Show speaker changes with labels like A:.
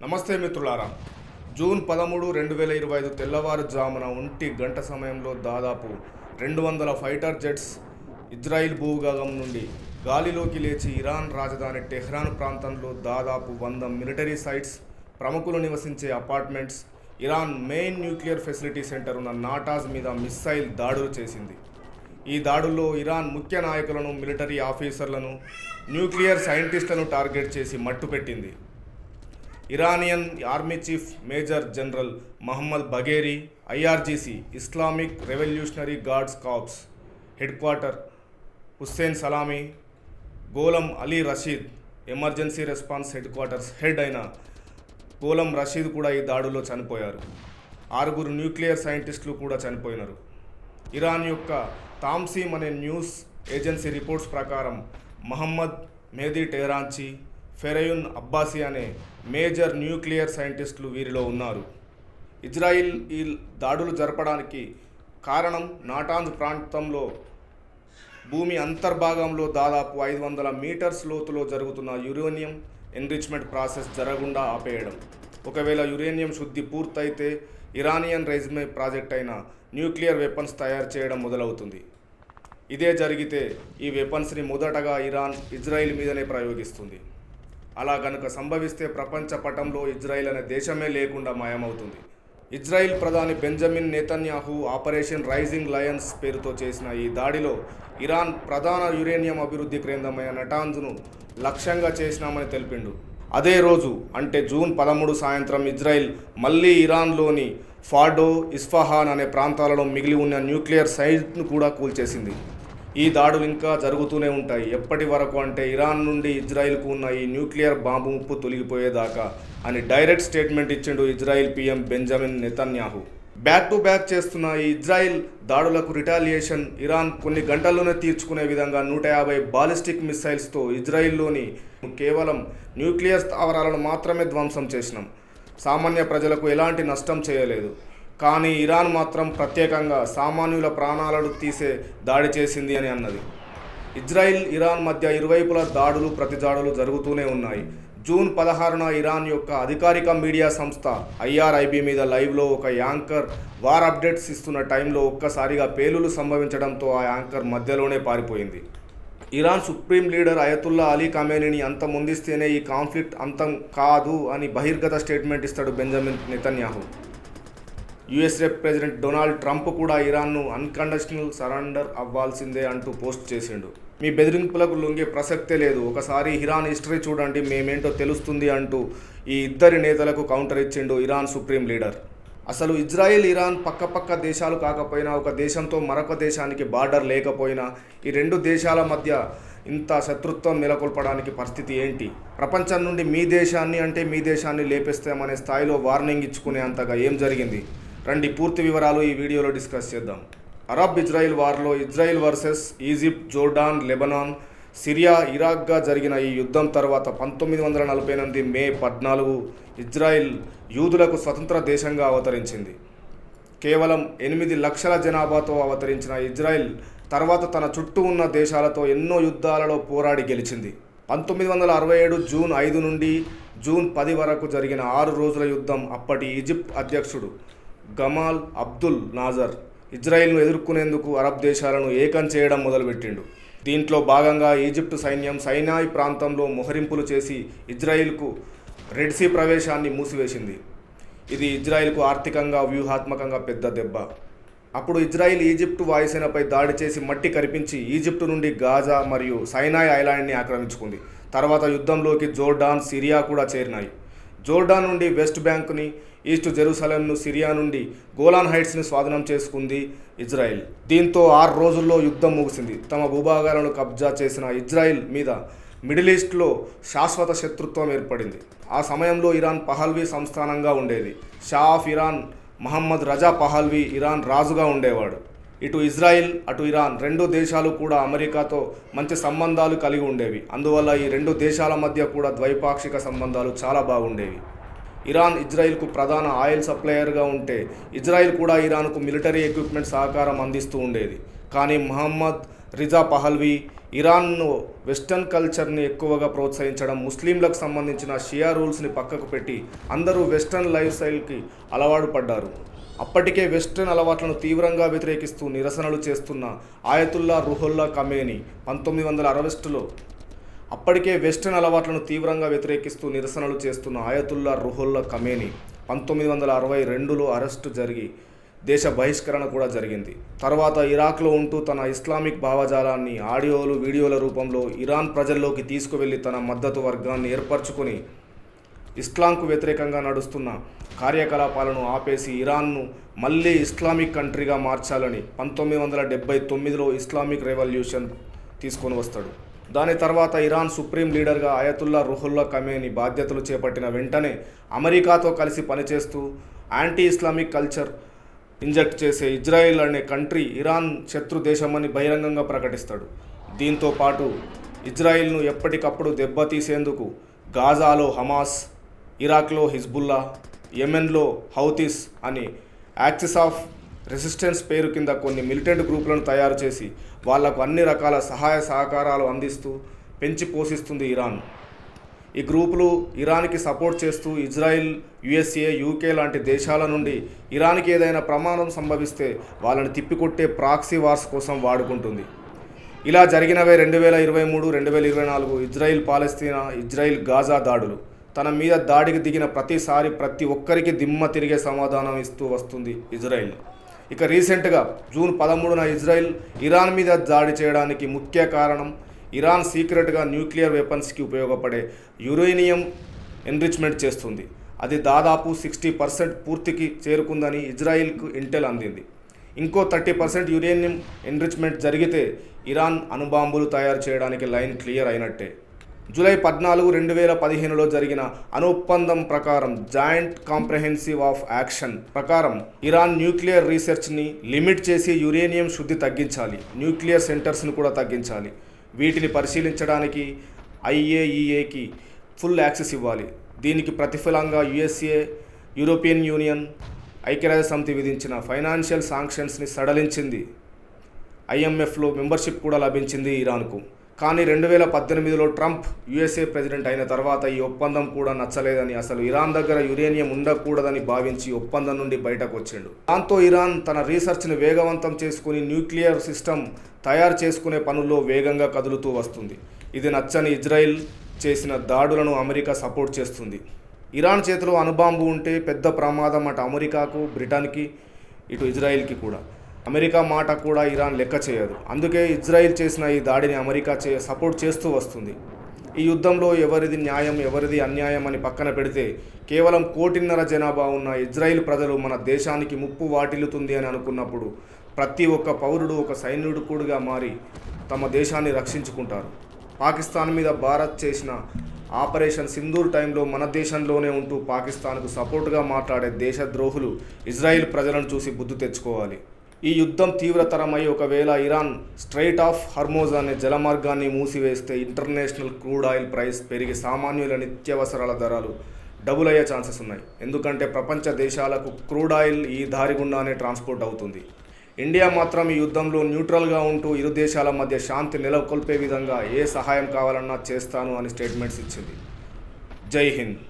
A: నమస్తే మిత్రులారా. జూన్ 13, 2025 తెల్లవారుజామున 1 గంట సమయంలో దాదాపు 200 ఫైటర్ జెట్స్ ఇజ్రాయిల్ భూభాగం నుండి గాలిలోకి లేచి ఇరాన్ రాజధాని టెహ్రాన్ ప్రాంతంలో దాదాపు 100 మిలిటరీ సైట్స్, ప్రముఖులు నివసించే apartments, Iran main nuclear facility centre ఉన్న నాటాజ్ మీద మిస్సైల్ దాడులు చేసింది. ఈ దాడుల్లో ఇరాన్ ముఖ్య నాయకులను, మిలిటరీ ఆఫీసర్లను, న్యూక్లియర్ సైంటిస్టులను టార్గెట్ చేసి మట్టుపెట్టింది. Iranian army chief major general Mohammad Bagheri, IRGC Islamic revolutionary guards corps head quarter Hussein Salami, Gholam Ali Rashid emergency response head quarters head అయిన గోలం రషీద్ కూడా ఈ దాడుల్లో చనిపోయారు. 6 న్యూక్లియర్ సైంటిస్టులు కూడా చనిపోయినారు. ఇరాన్ యొక్క తామ్సీమ్ అనే న్యూస్ ఏజెన్సీ రిపోర్ట్స్ ప్రకారం మహమ్మద్ మెహదీ టెహరాన్చి, ఫెరయున్ అబ్బాసీ అనే మేజర్ న్యూక్లియర్ సైంటిస్టులు వీరిలో ఉన్నారు. ఇజ్రాయిల్ ఈ దాడులు జరపడానికి కారణం నాటాంజ్ ప్రాంతంలో భూమి అంతర్భాగంలో దాదాపు 500 మీటర్స్ లోతులో జరుగుతున్న యురేనియం ఎన్రిచ్మెంట్ ప్రాసెస్ జరగకుండా ఆపేయడం. ఒకవేళ యురేనియం శుద్ధి పూర్తయితే ఇరానియన్ రైజ్మే ప్రాజెక్ట్ అయిన న్యూక్లియర్ వెపన్స్ తయారు చేయడం మొదలవుతుంది. ఇదే జరిగితే ఈ వెపన్స్ని మొదటగా ఇరాన్ ఇజ్రాయిల్ మీదనే ప్రయోగిస్తుంది. అలా గనుక సంభవిస్తే ప్రపంచ పటంలో ఇజ్రాయిల్ అనే దేశమే లేకుండా మాయమవుతుంది. ఇజ్రాయిల్ ప్రధాని Benjamin Netanyahu operation rising lions పేరుతో చేసిన ఈ దాడిలో ఇరాన్ ప్రధాన యురేనియం అభివృద్ధి కేంద్రమైన నటాంజ్ను లక్ష్యంగా చేసినామని తెలిపిండు. అదే రోజు అంటే జూన్ 13 సాయంత్రం ఇజ్రాయిల్ మళ్ళీ ఇరాన్లోని ఫార్డో, ఇస్ఫహాన్ అనే ప్రాంతాలలో మిగిలి ఉన్న న్యూక్లియర్ సైట్ను కూడా కూల్చేసింది. ఈ దాడులు ఇంకా జరుగుతూనే ఉంటాయి. ఎప్పటి వరకు అంటే ఇరాన్ నుండి ఇజ్రాయిల్కు ఉన్న ఈ న్యూక్లియర్ బాంబు ముప్పు తొలగిపోయేదాకా అని డైరెక్ట్ స్టేట్మెంట్ ఇచ్చిండు Israel PM Benjamin Netanyahu. Back to back చేస్తున్న ఈ ఇజ్రాయిల్ దాడులకు రిటాలియేషన్ ఇరాన్ కొన్ని గంటల్లోనే తీర్చుకునే విధంగా 150 బాలిస్టిక్ మిసైల్స్తో ఇజ్రాయిల్లోని కేవలం న్యూక్లియర్ స్థావరాలను మాత్రమే ధ్వంసం చేసినాం. సామాన్య ప్రజలకు ఎలాంటి నష్టం చేయలేదు. కానీ ఇరాన్ మాత్రం ప్రత్యేకంగా సామాన్యుల ప్రాణాలను తీసే దాడి చేసింది అని అన్నది. ఇజ్రాయిల్, ఇరాన్ మధ్య ఇరువైపుల దాడులు, ప్రతిదాడులు జరుగుతూనే ఉన్నాయి. జూన్ 16న ఇరాన్ యొక్క అధికారిక మీడియా సంస్థ IRIB మీద లైవ్లో ఒక యాంకర్ వార్ అప్డేట్స్ ఇస్తున్న టైంలో ఒక్కసారిగా పేలులు సంభవించడంతో ఆ యాంకర్ మధ్యలోనే పారిపోయింది. Iran supreme leader Ayatollah Ali ఖమేనీని అంతమొందిస్తేనే ఈ కాన్ఫ్లిక్ట్ అంతం కాదు అని బహిర్గత స్టేట్మెంట్ ఇస్తాడు Benjamin Netanyahu. USA president Donald Trump కూడా ఇరాన్ను అన్కండిషనల్ సరెండర్ అవ్వాల్సిందే అంటూ పోస్ట్ చేసిండు. మీ బెదిరింపులకు లొంగే ప్రసక్తే లేదు, ఒకసారి ఇరాన్ హిస్టరీ చూడండి, మేమేంటో తెలుస్తుంది అంటూ ఈ ఇద్దరి నేతలకు కౌంటర్ ఇచ్చిండు ఇరాన్ సుప్రీం లీడర్. అసలు ఇజ్రాయిల్, ఇరాన్ పక్కపక్క దేశాలు కాకపోయినా, ఒక దేశంతో మరొక దేశానికి బార్డర్ లేకపోయినా, ఈ రెండు దేశాల మధ్య ఇంత శత్రుత్వం నెలకొల్పడానికి పరిస్థితి ఏంటి? ప్రపంచం నుండి మీ దేశాన్ని లేపేస్తామనే స్థాయిలో వార్నింగ్ ఇచ్చుకునే అంతగా ఏం జరిగింది? రండి పూర్తి వివరాలు ఈ వీడియోలో డిస్కస్ చేద్దాం. అరబ్ ఇజ్రాయిల్ వార్లో Israel versus Egypt, Jordan, Lebanon, Syria, ఇరాక్గా జరిగిన ఈ యుద్ధం తర్వాత 1948 మే 14 ఇజ్రాయిల్ యూదులకు స్వతంత్ర దేశంగా అవతరించింది. కేవలం 8 లక్షల జనాభాతో అవతరించిన ఇజ్రాయిల్ తర్వాత తన చుట్టూ ఉన్న దేశాలతో ఎన్నో యుద్ధాలలో పోరాడి గెలిచింది. 1967 జూన్ 5 నుండి జూన్ 10 వరకు జరిగిన 6 రోజుల యుద్ధం అప్పటి ఈజిప్ట్ అధ్యక్షుడు గమాల్ అబ్దుల్ నాజర్ ఇజ్రాయిల్ను ఎదుర్కొనేందుకు అరబ్ దేశాలను ఏకం చేయడం మొదలుపెట్టిండు. దీంట్లో భాగంగా ఈజిప్ట్ సైన్యం సైనాయి ప్రాంతంలో మోహరింపులు చేసి ఇజ్రాయిల్కు రెడ్ సీ ప్రవేశాన్ని మూసివేసింది. ఇది ఇజ్రాయిల్కు ఆర్థికంగా, వ్యూహాత్మకంగా పెద్ద దెబ్బ. అప్పుడు ఇజ్రాయిల్ ఈజిప్టు వాయుసేనపై దాడి చేసి మట్టి కరిపించి ఈజిప్టు నుండి గాజా మరియు సైనాయ్ ఐలాండ్ని ఆక్రమించుకుంది. తర్వాత యుద్ధంలోకి జోర్డాన్, సిరియా కూడా చేరినాయి. జోర్డాన్ నుండి వెస్ట్ బ్యాంక్ని, ఈస్ట్ జెరూసలేంను, సిరియా నుండి గోలాన్ హైట్స్ని స్వాధీనం చేసుకుంది ఇజ్రాయిల్. దీంతో 6 రోజుల్లో యుద్ధం ముగిసింది. తమ భూభాగాలను కబ్జా చేసిన ఇజ్రాయిల్ మీద మిడిల్ ఈస్ట్లో శాశ్వత శత్రుత్వం ఏర్పడింది. ఆ సమయంలో ఇరాన్ పహల్వీ సంస్థానంగా ఉండేది. Shah of Iran Mohammad Reza Pahlavi Iran రాజుగా ఉండేవాడు. ఇటు ఇజ్రాయిల్, అటు ఇరాన్ రెండు దేశాలు కూడా అమెరికాతో మంచి సంబంధాలు కలిగి ఉండేవి. అందువల్ల ఈ రెండు దేశాల మధ్య కూడా ద్వైపాక్షిక సంబంధాలు చాలా బాగుండేవి. ఇరాన్ ఇజ్రాయిల్కు ప్రధాన ఆయిల్ సప్లయర్గా ఉంటే ఇజ్రాయిల్ కూడా ఇరాన్కు మిలిటరీ ఎక్విప్మెంట్ సహకారం అందిస్తూ ఉండేది. కానీ మహమ్మద్ రిజా పహల్వీ ఇరాన్ను వెస్టర్న్ కల్చర్ని ఎక్కువగా ప్రోత్సహించడం, ముస్లింలకు సంబంధించిన షియా రూల్స్ని పక్కకు పెట్టి అందరూ వెస్టర్న్ లైఫ్ స్టైల్కి అలవాటు పడ్డారు. అప్పటికే వెస్టర్న్ అలవాట్లను తీవ్రంగా వ్యతిరేకిస్తూ నిరసనలు చేస్తున్న ఆయతుల్లా రుహుల్లా ఖమేనీ 1960లో అప్పటికే వెస్టర్న్ అలవాట్లను తీవ్రంగా వ్యతిరేకిస్తూ నిరసనలు చేస్తున్న ఆయతుల్లా రుహుల్లా ఖమేనీ 1962లో అరెస్టు జరిగి దేశ బహిష్కరణ కూడా జరిగింది. తర్వాత ఇరాక్లో ఉంటూ తన ఇస్లామిక్ భావజాలాన్ని ఆడియోలు, వీడియోల రూపంలో ఇరాన్ ప్రజల్లోకి తీసుకువెళ్ళి తన మద్దతు వర్గాన్ని ఏర్పరచుకొని ఇస్లాంకు వ్యతిరేకంగా నడుస్తున్న కార్యకలాపాలను ఆపేసి ఇరాన్ను మళ్ళీ ఇస్లామిక్ కంట్రీగా మార్చాలని 1979లో ఇస్లామిక్ రెవల్యూషన్ తీసుకొని వస్తాడు. దాని తర్వాత ఇరాన్ సుప్రీం లీడర్గా ఆయతుల్లా రుహుల్లా ఖమేనీ బాధ్యతలు చేపట్టిన వెంటనే అమెరికాతో కలిసి పనిచేస్తూ యాంటీ ఇస్లామిక్ కల్చర్ ఇంజెక్ట్ చేసే ఇజ్రాయిల్ అనే కంట్రీ ఇరాన్ శత్రు దేశమని బహిరంగంగా ప్రకటిస్తాడు. దీంతో పాటు ఇజ్రాయిల్ను ఎప్పటికప్పుడు దెబ్బతీసేందుకు గాజాలో హమాస్, ఇరాక్లో హిజ్బుల్లా, యెమెన్లో హౌతీస్ అని యాక్సిస్ ఆఫ్ రెసిస్టెన్స్ పేరు కింద కొన్ని మిలిటెంట్ గ్రూపులను తయారు చేసి వాళ్లకు అన్ని రకాల సహాయ సహకారాలు అందిస్తూ పెంచి పోషిస్తుంది ఇరాన్. ఈ గ్రూపులు ఇరాన్కి సపోర్ట్ చేస్తూ ఇజ్రాయిల్, యుఎస్ఏ, యూకే లాంటి దేశాల నుండి ఇరాన్కి ఏదైనా ప్రమాదం సంభవిస్తే వాళ్ళని తిప్పికొట్టే ప్రాక్సీ వార్స్ కోసం వాడుకుంటుంది. ఇలా జరిగినవే 2023, 2024 ఇజ్రాయిల్ పాలస్తీనా, ఇజ్రాయిల్ గాజా దాడులు. తన మీద దాడికి దిగిన ప్రతిసారి ప్రతి ఒక్కరికి దిమ్మ తిరిగే సమాధానం ఇస్తూ వస్తుంది ఇజ్రాయిల్. ఇక రీసెంట్గా జూన్ 13న ఇజ్రాయిల్ ఇరాన్ మీద దాడి చేయడానికి ముఖ్య కారణం ఇరాన్ సీక్రెట్గా న్యూక్లియర్ వెపన్స్కి ఉపయోగపడే యురేనియం ఎన్రిచ్మెంట్ చేస్తుంది. అది దాదాపు 60% పూర్తికి చేరుకుందని ఇజ్రాయిల్కు ఇంటెల్ అందింది. ఇంకో 30% యురేనియం ఎన్రిచ్మెంట్ జరిగితే ఇరాన్ అణుబాంబులు తయారు చేయడానికి లైన్ క్లియర్ అయినట్టే. జూలై 14, 2015లో జరిగిన ఒప్పందం ప్రకారం జాయింట్ కాంప్రహెన్సివ్ ఆఫ్ యాక్షన్ ప్రకారం ఇరాన్ న్యూక్లియర్ రీసెర్చ్ని లిమిట్ చేసి యురేనియం శుద్ధి తగ్గించాలి, న్యూక్లియర్ సెంటర్స్ని కూడా తగ్గించాలి. వీటిని పరిశీలించడానికి IAEAకి ఫుల్ యాక్సెస్ ఇవ్వాలి. దీనికి ప్రతిఫలంగా యుఎస్ఏ, యూరోపియన్ యూనియన్, ఐక్యరాజ్య సమితి విధించిన ఫైనాన్షియల్ శాంక్షన్స్ని సడలించింది. IMFలో మెంబర్షిప్ కూడా లభించింది ఇరాన్కు. కానీ 2018లో ట్రంప్ యుఎస్ఏ ప్రెసిడెంట్ అయిన తర్వాత ఈ ఒప్పందం కూడా నచ్చలేదని, అసలు ఇరాన్ దగ్గర యురేనియం ఉండకూడదని భావించి ఒప్పందం నుండి బయటకు వచ్చిండు. దాంతో ఇరాన్ తన రీసెర్చ్ని వేగవంతం చేసుకుని న్యూక్లియర్ సిస్టమ్ తయారు చేసుకునే పనుల్లో వేగంగా కదులుతూ వస్తుంది. ఇది నచ్చని ఇజ్రాయిల్ చేసిన దాడులను అమెరికా సపోర్ట్ చేస్తుంది. ఇరాన్ చేతిలో అణుబాంబు ఉంటే పెద్ద ప్రమాదం అటు అమెరికాకు, బ్రిటన్కి, ఇటు ఇజ్రాయిల్కి కూడా. అమెరికా మాట కూడా ఇరాన్ లెక్క చేయదు. అందుకే ఇజ్రాయిల్ చేసిన ఈ దాడిని అమెరికా సపోర్ట్ చేస్తూ వస్తుంది. ఈ యుద్ధంలో ఎవరిది న్యాయం, ఎవరిది అన్యాయం అని పక్కన పెడితే కేవలం 1.5 కోటి జనాభా ఉన్న ఇజ్రాయిల్ ప్రజలు మన దేశానికి ముప్పు వాటిల్లుతుంది అని అనుకున్నప్పుడు ప్రతి ఒక్క పౌరుడు ఒక సైనికుడిగా మారి తమ దేశాన్ని రక్షించుకుంటారు. పాకిస్తాన్ మీద భారత్ చేసిన ఆపరేషన్ సింధూర్ టైంలో మన దేశంలోనే ఉంటూ పాకిస్తాన్కు సపోర్టుగా మాట్లాడే దేశద్రోహులు ఇజ్రాయిల్ ప్రజలను చూసి బుద్ధి తెచ్చుకోవాలి. ఈ యుద్ధం తీవ్రతరమై ఒకవేళ ఇరాన్ స్ట్రైట్ ఆఫ్ హర్మోజ్ అనే జలమార్గాన్ని మూసివేస్తే ఇంటర్నేషనల్ క్రూడ్ ఆయిల్ ప్రైస్ పెరిగి సామాన్యుల నిత్యావసరాల ధరలు డబుల్ అయ్యే ఛాన్సెస్ ఉన్నాయి. ఎందుకంటే ప్రపంచ దేశాలకు క్రూడ్ ఆయిల్ ఈ దారి గుండానే ట్రాన్స్పోర్ట్ అవుతుంది. ఇండియా మాత్రం ఈ యుద్ధంలో న్యూట్రల్గా ఉంటూ ఇరు దేశాల మధ్య శాంతి నెలకొల్పే విధంగా ఏ సహాయం కావాలన్నా చేస్తాను అని స్టేట్మెంట్స్ ఇచ్చింది. జై హింద్.